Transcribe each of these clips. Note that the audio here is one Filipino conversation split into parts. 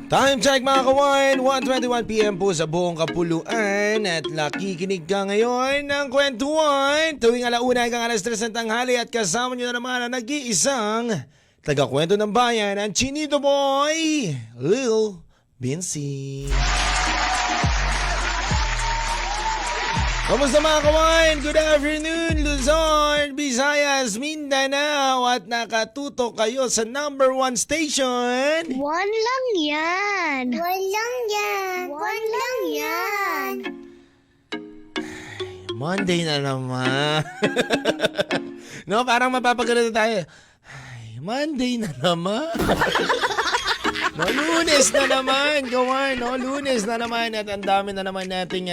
Time check mga kawan, 1:21 PM po sa buong Kapuluan at nakikinig ka ngayon ng kwentuhan tuwing alauna hanggang alas 3 ng tanghali at kasama nyo na naman ang nag-iisang taga-kwento ng bayan, ang Chinito Boy, Lil Vinci. Kamusta mga kawan? Good afternoon, Luzon, Visayas, Mindanao at nakatutok kayo sa number 1 station. One lang yan. One lang yan. One lang yan. Monday na naman. No, parang mapapagalitan tayo. Ay, Monday na naman. No, Lunes na naman, kawan. No, Lunes na naman at ang dami na naman nating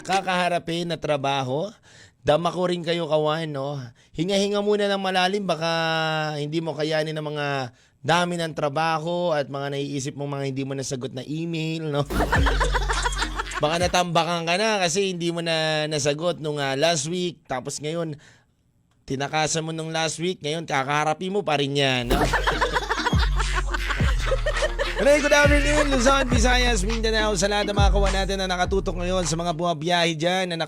kakaharapin na trabaho. Dama ko rin kayo, kawan, no. Hinga-hinga muna ng malalim, baka hindi mo kayanin ng mga dami ng trabaho at mga naiisip mong mga hindi mo nasagot na email, no. Baka natambakan ka na kasi hindi mo na nasagot nung last week. Tapos ngayon, tinakasan mo nung last week. Ngayon, kakaharapin mo pa rin yan. No? Good afternoon, Luzon, Visayas, Mindanao. Sa lahat ng mga kawan natin na nakatutok ngayon, sa mga bumabiyahe dyan na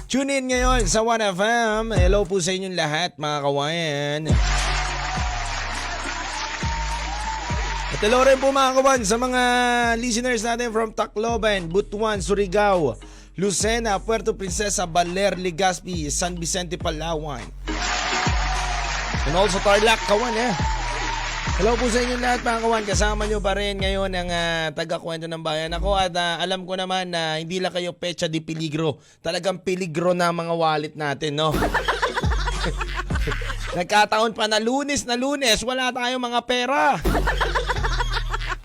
tune in ngayon sa 1FM. Hello po sa inyong lahat, mga kawan. At hello rin po mga kawan sa mga listeners natin from Tacloban, Butuan, Surigao, Lucena, Puerto Princesa, Baler, Legazpi, San Vicente, Palawan. And also Tarlac, kawan Hello po sa inyo lahat mga kawan. Kasama nyo pa rin ngayon ang taga-kwento ng bayan. Ako at alam ko naman na hindi lang kayo pecha di peligro. Talagang peligro na mga wallet natin, no? Nagkataon pa na lunes, wala tayong mga pera.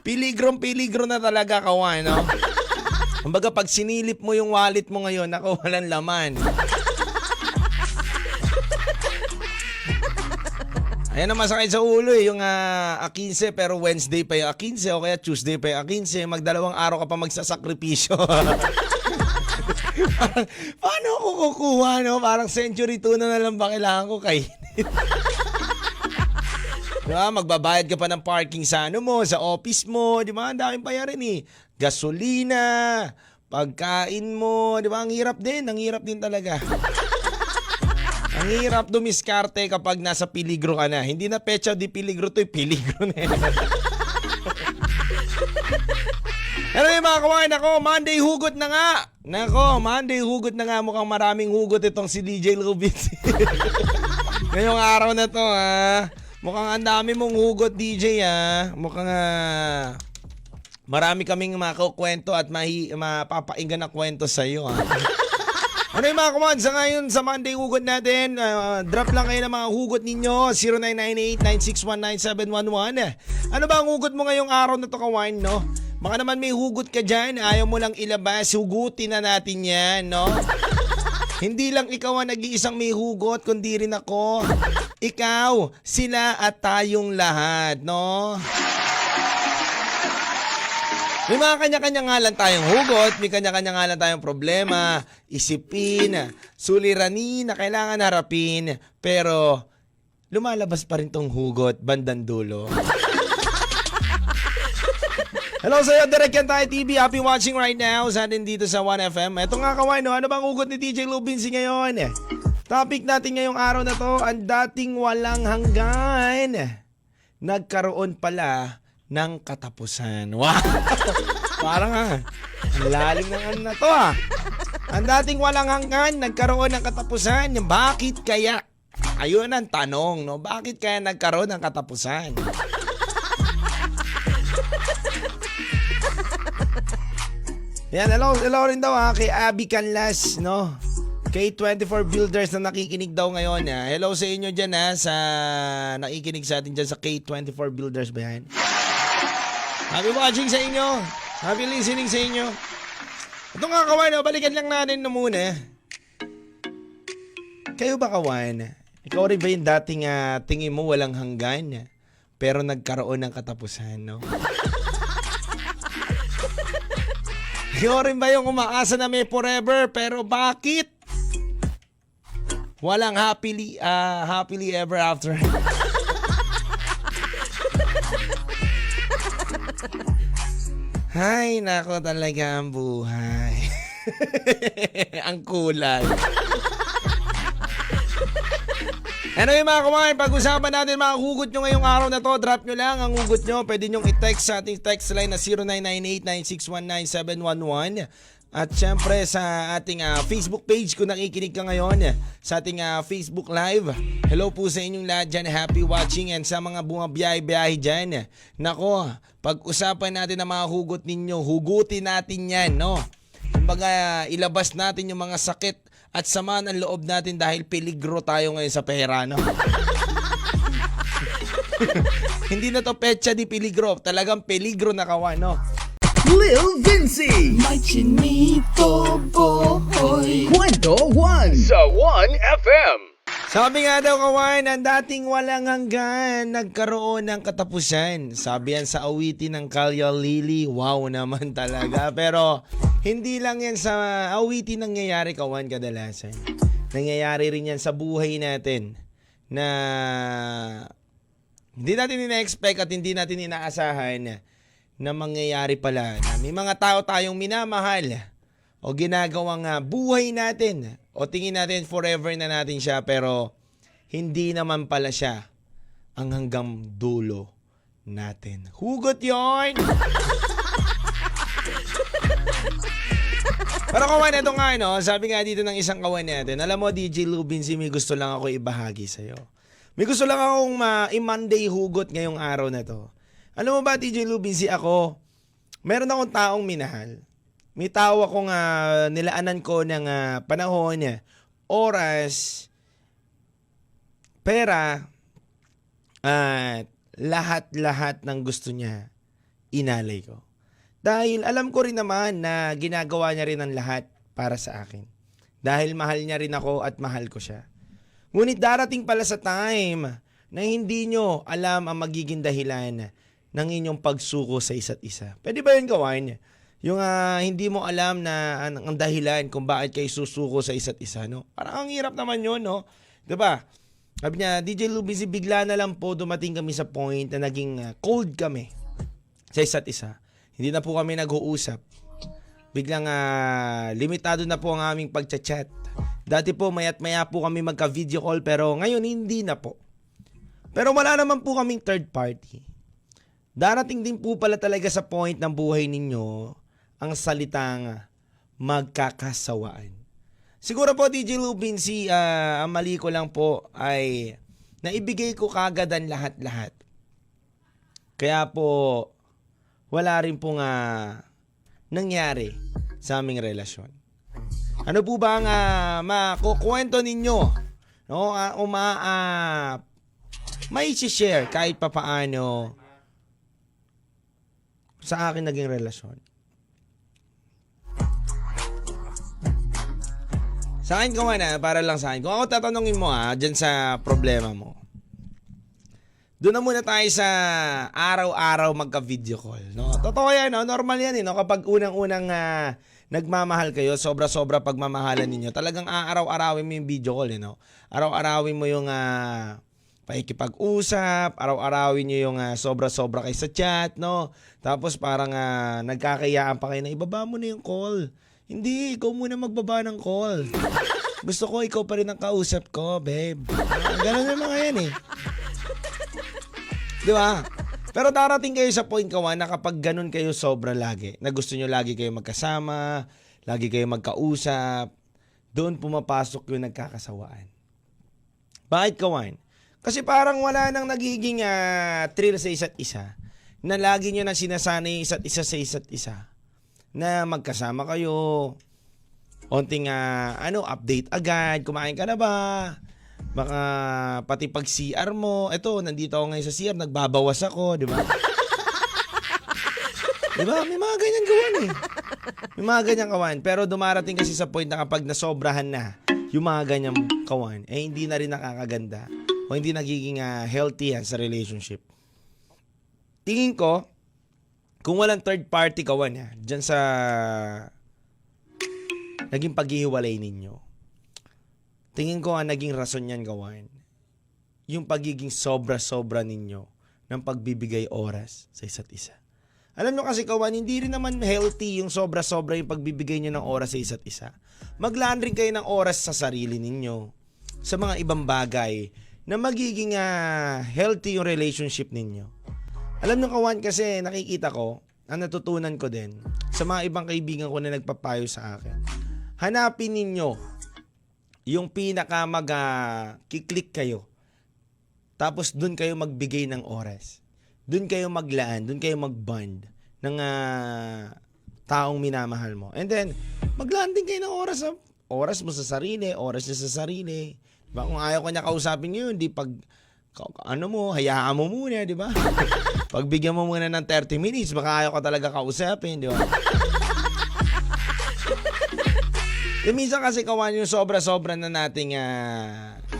Peligro na talaga kawan, no? Kumbaga pag sinilip mo yung wallet mo ngayon, ako walang laman. Ayan ang masakit sa ulo yung 15 pero Wednesday pa yung 15 o kaya Tuesday pa yung 15. Magdalawang araw ka pa magsasakripisyo. Paano ako kukuha, no? Parang century tuna na lang ba kailangan ko kainin? Diba? Magbabayad ka pa ng parking sa sa office mo. Diba? Ang daming bayarin gasolina, pagkain mo. Diba? Ang hirap din talaga. Ang hirap dumiskarte kapag nasa peligro ka na. Hindi na pecha di peligro to, peligro na. Pero yung mga kawain, Monday hugot na nga. Monday hugot na nga. Mukhang maraming hugot itong si DJ Lubitz. Ngayong araw na to, mukhang ang dami mong hugot, DJ, Mukhang marami kaming makukwento at mapapainggan na kwento sa'yo, Ano yung mga kawan, sa ngayon sa Monday hugot natin, drop lang kayo ng mga hugot ninyo, 0998-9619711. Ano ba ang hugot mo ngayong araw na to kawan, no? Baka naman may hugot ka dyan, ayaw mo lang ilabas, hugutin na natin yan, no? Hindi lang ikaw ang nag-iisang may hugot, kundi rin ako. Ikaw, sila at tayong lahat, no? May mga kanya-kanya nga lang tayong hugot, may kanya-kanya nga lang tayong problema, isipin, suliranin na kailangan harapin, pero lumalabas pa rin tong hugot bandang dulo. Hello sa'yo, Direk Yan Tayo TV, happy watching right now sa atin dito sa 1FM. Ito nga kawan, no? Ano bang hugot ni DJ Lubinsi ngayon? Topic natin ngayong araw na to, ang dating walang hanggan. Nagkaroon pala ng katapusan. Wow! Parang ang lalim ng ano na to Ang dating walang hanggan, nagkaroon ng katapusan. Bakit kaya? Ayun ang tanong, no? Bakit kaya nagkaroon ng katapusan? Yan, hello rin daw kay Abby Canlas, no? K24 Builders na nakikinig daw ngayon. Hello sa inyo dyan sa nakikinig sa atin dyan sa K24 Builders ba yan? Happy watching sa inyo. Happy listening sa inyo. Ito nga kawan, balikan lang natin na muna. Kayo ba kawan? Ikaw rin ba yung dating tingin mo walang hanggan pero nagkaroon ng katapusan, no? Ikaw rin ba yung umaasa na may forever pero bakit? Walang happily ever after. Ay, nako talaga ang buhay. Ang kulay. Anyway mga kumain, pag-usapan natin mga hugot nyo ngayong araw na to. Drop nyo lang ang hugot nyo. Pwede nyong i-text sa ating text line na 0998-9619711. At syempre sa ating Facebook page kung nakikinig ka ngayon sa ating Facebook Live. Hello po sa inyong lahat dyan. Happy watching. And sa mga bumabiyahe-biyahe dyan. Nako, pag-usapan natin ang mga hugot ninyo. Hugutin natin yan, no? Kumbaga, ilabas natin yung mga sakit at sama ng loob natin dahil peligro tayo ngayon sa pera, no? Hindi na to petsa di peligro. Talagang peligro na kawan, no? Lil Vinci, May chinito boy. Kwento 1 sa 1FM. Sabi nga daw kawan, ang dating walang hanggan, nagkaroon ng katapusan. Sabi yan sa awitin ng Kalya Lily. Wow naman talaga. Pero hindi lang yan sa awitin nangyayari kawan kadalasan. Nangyayari rin yan sa buhay natin na hindi natin ina-expect at hindi natin inaasahan na mangyayari pala na may mga tao tayong minamahal o ginagawang buhay natin o tingin natin forever na natin siya pero hindi naman pala siya ang hanggang dulo natin. Hugot yon. Pero kawan, ito nga, no? Sabi nga dito ng isang kawan natin, alam mo, DJ Lubinsi, may gusto lang ako ibahagi sa'yo. May gusto lang akong i-Monday hugot ngayong araw na to. Alam mo ba, DJ Lubinsi, ako, meron akong taong minahal. May tao akong nilaanan ko ng panahon, oras, pera, at lahat-lahat ng gusto niya, inalay ko. Dahil alam ko rin naman na ginagawa niya rin ang lahat para sa akin. Dahil mahal niya rin ako at mahal ko siya. Ngunit darating pala sa time na hindi nyo alam ang magiging dahilan ng inyong pagsuko sa isa't isa. Pwede ba yun kawan? Yung hindi mo alam na ang dahilan kung bakit kayo susuko sa isa't isa, no? Parang ang hirap naman yun, no? Diba? Sabi niya, DJ Lubisi, bigla na lang po dumating kami sa point na naging cold kami sa isa't isa. Hindi na po kami nag-uusap. Biglang limitado na po ang aming pagchat-chat. Dati po maya't maya po kami magka-video call pero ngayon hindi na po. Pero wala naman po kaming third party. Darating din po pala talaga sa point ng buhay ninyo ang salitang magkakasawaan. Siguro po DJ Lubinsi, ang mali ko lang po ay naibigay ko kagad ang lahat-lahat. Kaya po wala rin pong nangyari sa aming relasyon. Ano po ba ang makukwento ninyo? No? May share kahit papaano sa akin naging relasyon. Sa akin ko para lang sa akin. Kung ako tatanungin mo dyan sa problema mo, doon na muna tayo sa araw-araw magka-video call. No? Totoo yan, no? Normal yan. No? Kapag unang-unang nagmamahal kayo, sobra-sobra pagmamahalan ninyo, talagang araw-arawin mo yung video call. No? Araw-arawin mo yung pakikipag-usap, araw-arawin nyo yung sobra-sobra kayo sa chat, no? Tapos parang nagkakayaan pa kayo na ibaba mo na yung call. Hindi, ikaw muna magbaba ng call. Gusto ko ikaw pa rin ang kausap ko, babe. Ganun yung mga yan eh. Di ba? Pero darating kayo sa point kawan na kapag ganun kayo sobra lagi, na gusto nyo lagi kayo magkasama, lagi kayo magkausap, doon pumapasok yung nagkakasawaan. Bakit kawan? Kasi parang wala nang nagiging thrill sa isa't isa. Na lagi nyo na sinasanay isa't isa sa isa't isa. Na magkasama kayo. Onting update agad. Kumain ka na ba? Baka pati pag CR mo. Eto, nandito ako ngayon sa CR. Nagbabawas ako. Di ba? Di ba? May mga ganyan gawan eh. May mga ganyan kawan. Pero dumarating kasi sa point na kapag nasobrahan na yung mga ganyang kawan, hindi na rin nakakaganda. O hindi nagiging healthy yan sa relationship. Tingin ko, kung walang third party kawan dyan sa naging paghihiwalay ninyo, tingin ko naging rason yan kawan, yung pagiging sobra-sobra ninyo ng pagbibigay oras sa isa't isa. Alam nyo kasi kawan, hindi rin naman healthy yung sobra-sobra yung pagbibigay nyo ng oras sa isa't isa. Maglaan rin kayo ng oras sa sarili ninyo, sa mga ibang bagay na magiging healthy yung relationship ninyo. Alam nyo kawan, kasi nakikita ko, ang natutunan ko din sa mga ibang kaibigan ko na nagpapayo sa akin. Hanapin ninyo yung pinaka kiklik kayo. Tapos dun kayo magbigay ng oras. Dun kayo maglaan, dun kayo magbond ng taong minamahal mo. And then, maglaan din kayo ng oras. Oras mo sa sarili, oras niya sa sarili. Diba? Kung ayaw ko niya kausapin nyo, di pag, hayaan mo muna, di ba? Pagbigyan mo muna ng 30 minutes, baka ayaw ka talaga kausapin, di ba? Minsan kasi kawan yung sobra-sobra na nating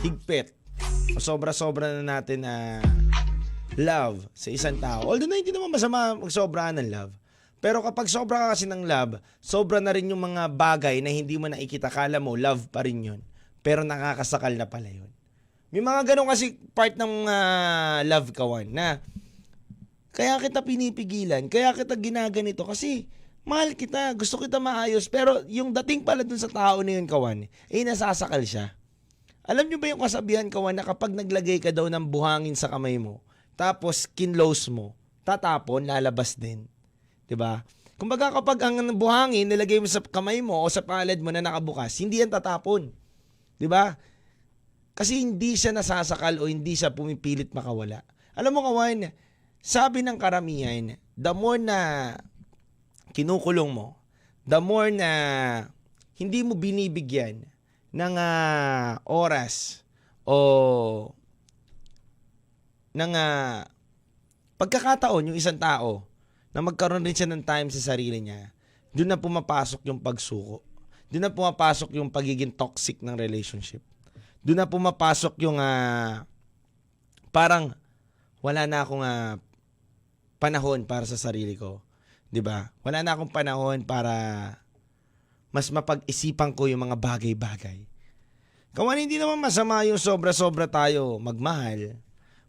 higpit. O sobra-sobra na natin love sa isang tao. Although na hindi naman masama magsobra ng love. Pero kapag sobra ka kasi ng love, sobra na rin yung mga bagay na hindi mo nakikita. Kala mo, love pa rin yun. Pero nakakasakal na pala yun. May mga ganun kasi part ng love kawan na kaya kita pinipigilan, kaya kita ginaganito kasi mahal kita, gusto kita maayos. Pero yung dating pala dun sa tao na yun kawan, nasasakal siya. Alam nyo ba yung kasabihan kawan na kapag naglagay ka daw ng buhangin sa kamay mo, tapos kinlose mo, tatapon, lalabas din. 'Di ba? Kumbaga kapag ang buhangin nilagay mo sa kamay mo o sa palad mo na nakabukas, hindi yan tatapon. 'Di ba? Kasi hindi siya nasasakal o hindi siya pumipilit makawala. Alam mo kawan, sabi ng karamihan, the more na kinukulong mo, the more na hindi mo binibigyan ng oras o ng pagkakataon yung isang tao na magkaroon rin siya ng time sa sarili niya, doon na pumapasok yung pagsuko. Doon na pumapasok yung pagiging toxic ng relationship. Doon na pumapasok yung parang wala na akong panahon para sa sarili ko. 'Di ba? Wala na akong panahon para mas mapag-isipan ko yung mga bagay-bagay. Kawan, hindi naman masama yung sobra-sobra tayo magmahal.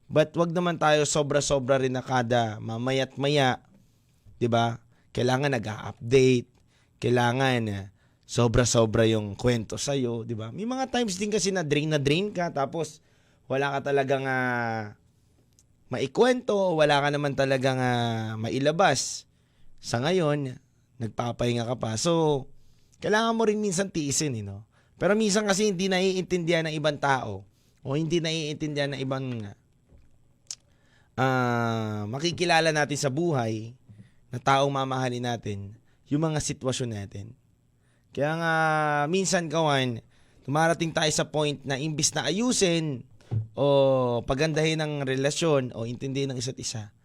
But wag naman tayo sobra-sobra rin na kada mamaya't maya. 'Di ba? Kailangan nag-a-update. Kailangan sobra-sobra yung kwento sa'yo. 'Di ba? May mga times din kasi na drain ka. Tapos wala ka talagang maikwento. Wala ka naman talagang mailabas. Sa ngayon, nagpapahinga ka pa. So, kailangan mo rin minsan tiisin, no? Pero minsan kasi hindi naiintindihan ng ibang tao o hindi naiintindihan ng ibang makikilala natin sa buhay na taong mamahalin natin yung mga sitwasyon natin. Kaya nga, minsan kawan, tumarating tayo sa point na imbis na ayusin o pagandahin ng relasyon o intindihin ng isa't isa,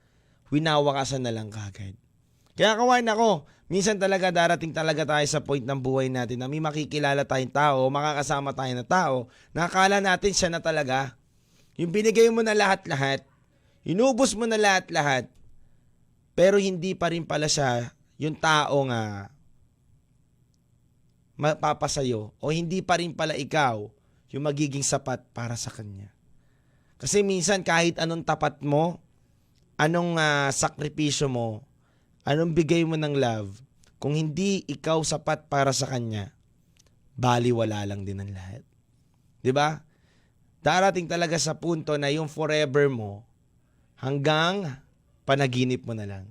winawakasan na lang kagad. Kaya kawan ako, minsan talaga darating talaga tayo sa point ng buhay natin na may makikilala tayong tao, makakasama tayo na tao, nakakala natin siya na talaga. Yung binigay mo na lahat-lahat, inubos mo na lahat-lahat, pero hindi pa rin pala siya yung tao nga mapapasayo o hindi pa rin pala ikaw yung magiging sapat para sa kanya. Kasi minsan kahit anong tapat mo, anong sakripisyo mo, anong bigay mo ng love, kung hindi ikaw sapat para sa kanya, baliwala lang din ang lahat. 'Di ba? Darating talaga sa punto na yung forever mo hanggang panaginip mo na lang.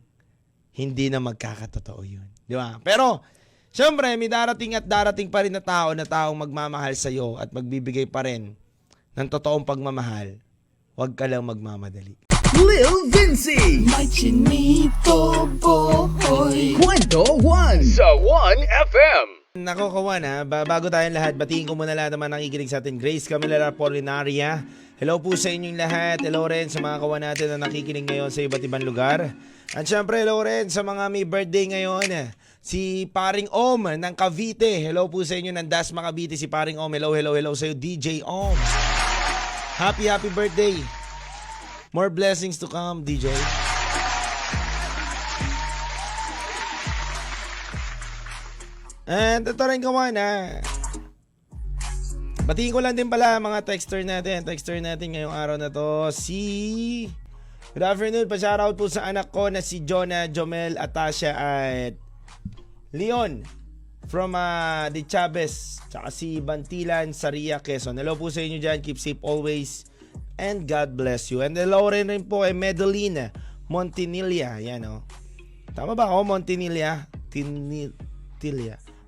Hindi na magkakatotoo 'yun. 'Di ba? Pero syempre, may darating at darating pa rin na taong magmamahal sa iyo at magbibigay pa rin ng totoong pagmamahal. Huwag ka lang magmamadali. Lil Vinci May chinito boy. Kwento 1 sa 1FM. Nako kawan bago tayong lahat, batiin ko muna lahat naman nakikinig sa atin. Grace Camila Apolinaria. Hello po sa inyong lahat. Hello rin sa mga kawan natin na nakikinig ngayon sa iba't ibang lugar. At syempre hello rin sa mga may birthday ngayon. Si Paring Om ng Cavite. Hello po sa inyo ng Dasma Cavite. Si Paring Om. Hello sa iyo DJ Om. Happy birthday. More blessings to come, DJ. And ito rin kawan batiin ko lang din pala mga texter natin. Texter natin ngayong araw na to si Good afternoon. Pa-shoutout po sa anak ko na si Jonah, Jomel, Atasha at Leon from De Chavez. Tsaka si Bantilan, Saria, Quezon. Hello po sa inyo dyan. Keep safe always. And God bless you. And hello rin po kay Medeline Montinilla. Yan o. Tama ba ako? Montinilla?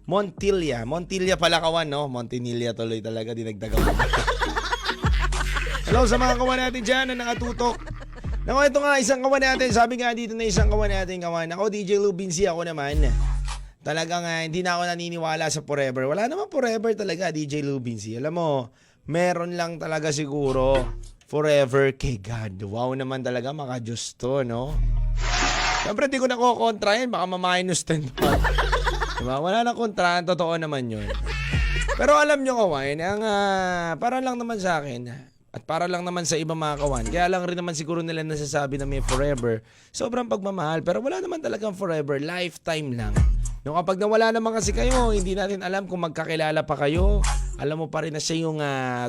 Montilla pala kawan, no? Montinilla tuloy talaga. Dinagdagan ko. Hello sa mga kawan natin dyan na nakatutok. Naku, ito nga, isang kawan natin. Sabi nga dito na isang kawan natin, kawan. Ako, DJ Lubinsi, ako naman. Talagang hindi na ako naniniwala sa forever. Wala naman forever talaga, DJ Lubinsi. Alam mo, meron lang talaga siguro forever kay God. Wow naman talaga, maka-Diyos to, no? Siyempre, di ko nakokontra yan. Baka ma-minus 10 pa. Diba? Wala na kontra. Totoo naman yun. Pero alam nyo, kawan, para lang naman sa akin, at para lang naman sa ibang mga kawan, kaya lang rin naman siguro nila nasasabi na may forever, sobrang pagmamahal. Pero wala naman talagang forever, lifetime lang. No, kapag nawala naman kasi kayo, hindi natin alam kung magkakilala pa kayo. Alam mo pa rin na siya yung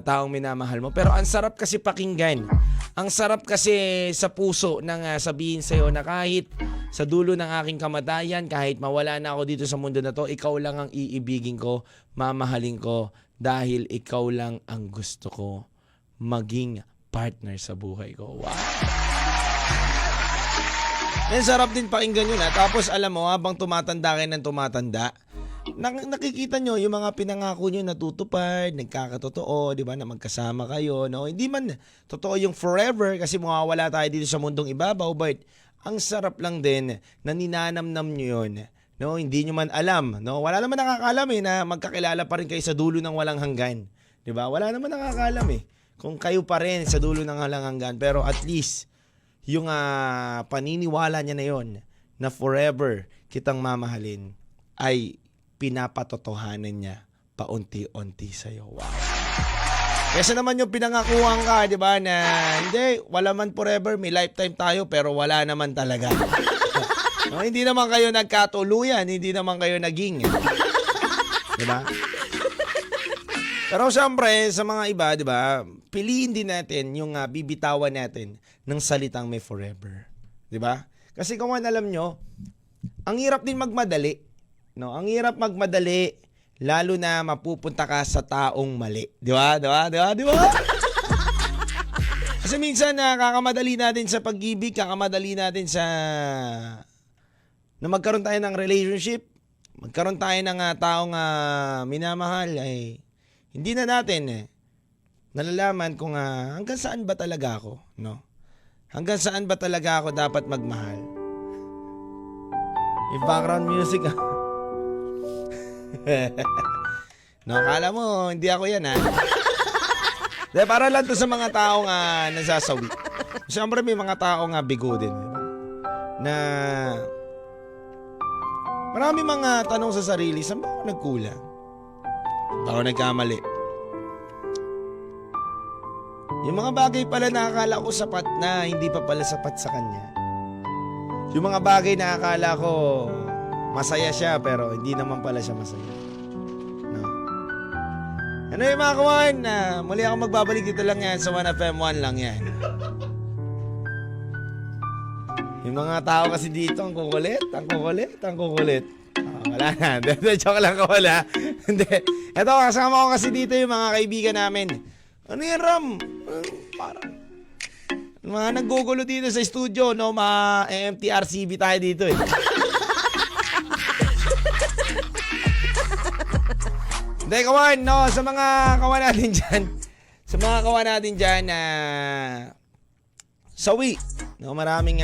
taong minamahal mo. Pero ang sarap kasi pakinggan. Ang sarap kasi sa puso nang sabihin sa'yo na kahit sa dulo ng aking kamatayan, kahit mawala na ako dito sa mundo na to, ikaw lang ang iibigin ko, mamahalin ko, dahil ikaw lang ang gusto ko maging partner sa buhay ko. Wow! And sarap din pakinggan yun. Tapos alam mo, habang tumatanda kayo ng tumatanda, nakikita nyo yung mga pinangako nyo natutupad, nagkakatotoo, di ba, na magkasama kayo. No? Hindi man totoo yung forever kasi mawawala tayo dito sa mundong ibabaw, but ang sarap lang din na ninanamnam nyo yun. No? Hindi nyo man alam. No? Wala naman nakakaalam na magkakilala pa rin kayo sa dulo ng walang hanggan. Di ba? Wala naman nakakaalam kung kayo pa rin sa dulo ng walang hanggan. Pero at least, yung paniniwala niya na yon na forever kitang mamahalin ay pinapatotohanan niya paunti-unti sa'yo. Wow. Kesa naman yung pinangakuhan ka, di ba, na hindi, wala man forever, may lifetime tayo, pero wala naman talaga. No, hindi naman kayo nagkatuluyan, hindi naman kayo naging. Di ba? Pero siyempre, sa mga iba, di ba, piliin din natin yung bibitawan natin ng salitang may forever. Di ba? Kasi kung alam nyo, ang hirap din magmadali. No? Ang hirap magmadali, lalo na mapupunta ka sa taong mali. Di ba? Di ba? Di ba? Di ba? Kasi minsan kakamadali natin sa pag-ibig, kakamadali natin sa na magkaroon tayo ng relationship, magkaroon tayo ng taong minamahal, ay hindi na natin nalalaman kung hanggang saan ba talaga ako, no? Hanggang saan ba talaga ako dapat magmahal? Yung background music, no, akala mo, hindi ako yan, De, para lang to sa mga taong nasasawi. Siyempre may mga taong bigo din, na marami mga tanong sa sarili, saan ba ako nagkulang? Ako nagkamali. Yung mga bagay pala na akala ko sapat na, hindi pa pala sapat sa kanya. Yung mga bagay na akala ko masaya siya, pero hindi naman pala siya masaya. No? Ano yung mga kawan? Muli ako magbabalik dito lang yan sa 1FM1 lang yan. Yung mga tao kasi dito, ang kukulit. Wala na. Joke lang ko, wala. Hindi. Ito, kasama ko kasi dito yung mga kaibigan namin. Ano yan, Ram? Parang mga naggugulo dito sa studio, no? Mga MTRCB tayo dito, Hindi, kawan, no? Sa mga kawan natin dyan, sawi. No, maraming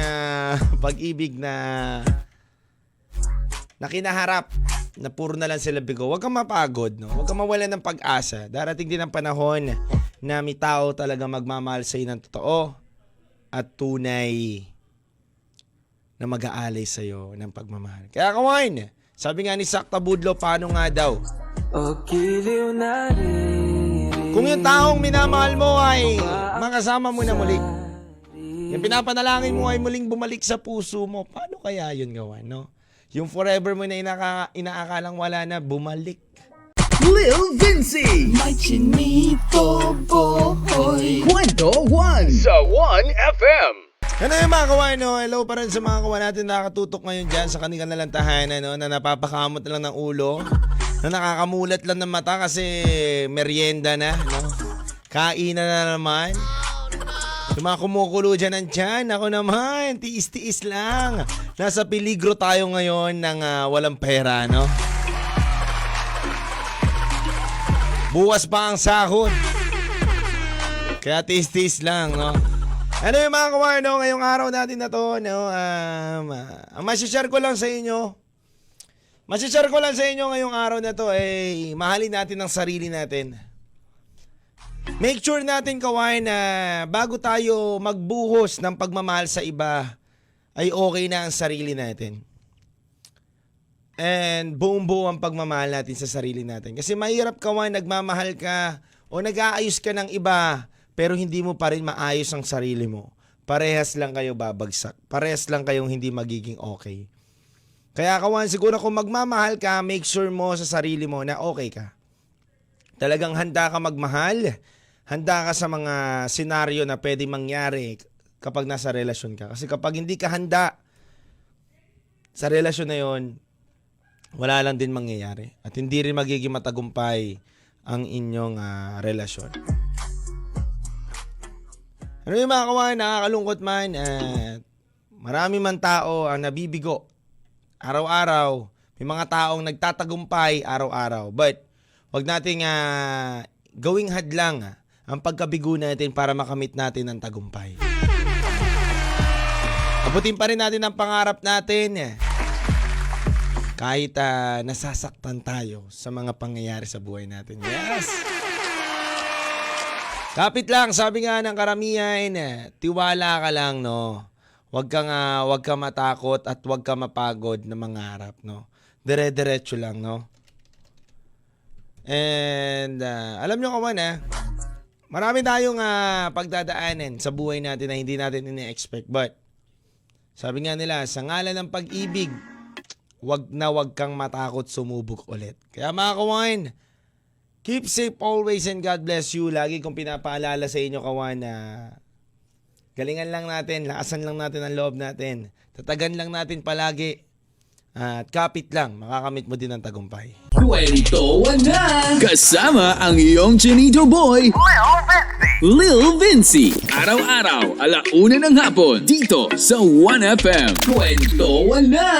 pag-ibig na kinaharap na puro na lang sila bigo. Huwag kang mapagod, no? Huwag kang mawalan ng pag-asa. Darating din ang panahon na may tao talaga magmamahal sa iyo ng totoo at tunay na mag-aalay sa iyo ng pagmamahal. Kaya kawan, sabi nga ni Sakta Budlo, paano nga daw? Kung yung taong minamahal mo ay makasama mo na muli, yung pinapanalangin mo ay muling bumalik sa puso mo, paano kaya yun gawan, no? Yung forever mo na inaakalang wala na, bumalik. Lil Vinci May chinito boy Kwento 1 Sa 1FM. Ano yung mga kawan, no? Hello pa rin sa mga kawan natin nakatutok ngayon dyan sa kanilang nalang tahanan, no? Na napapakamot na lang ng ulo, na nakakamulat lang ng mata kasi merienda na, no? Kainan na naman. Yung mga kumukulo dyan ng tiyan, ako naman, tiis-tiis lang. Nasa peligro tayo ngayon ng walang pera, no? Buwas pa ang sahod. Kaya tiis-tiis lang, no? Ano yung mga kawan, no? Ngayong araw natin na to, no? Ang masishare ko lang sa inyo, ngayong araw na to, mahalin natin ang sarili natin. Make sure natin, kawan, na bago tayo magbuhos ng pagmamahal sa iba, ay okay na ang sarili natin. And buong-buo ang pagmamahal natin sa sarili natin. Kasi mahirap, kawan, nagmamahal ka o nag-aayos ka ng iba, pero hindi mo pa rin maayos ang sarili mo. Parehas lang kayo babagsak. Parehas lang kayong hindi magiging okay. Kaya kawan, siguro kung magmamahal ka, make sure mo sa sarili mo na okay ka. Talagang handa ka magmahal. Handa ka sa mga senaryo na pwede mangyari kapag nasa relasyon ka. Kasi kapag hindi ka handa sa relasyon na yon, wala lang din mangyayari. At hindi rin magiging matagumpay ang inyong relasyon. Ano yung mga kawan, nakakalungkot man, marami man tao ang nabibigo araw-araw. May mga taong nagtatagumpay araw-araw. But wag nating gawing hadlang ang pagkabigo natin para makamit natin ang tagumpay. Abutin pa rin natin ang pangarap natin. Kahit nasasaktan tayo sa mga pangyayari sa buhay natin. Yes! Kapit lang, sabi nga ng karamihan, tiwala ka lang, no? Huwag kang matakot at huwag kang mapagod na mangarap, no? Dire-diretso lang, no? And alam nyo kawan, marami tayong pagdadaanan sa buhay natin na hindi natin ini-expect. But sabi nga nila, sa ngalan ng pag-ibig, huwag kang matakot sumubok ulit. Kaya mga kawan, keep safe always and God bless you. Lagi kong pinapaalala sa inyo, kawan, na galingan lang natin, lakasan lang natin ang loob natin. Tatagan lang natin palagi. At kapit lang, makakamit mo din ang tagumpay. Kwento na! Kasama ang iyong Chinito Boy, Lil Vinci. Araw-araw, 1:00 ng hapon, dito sa 1FM. Kwento na!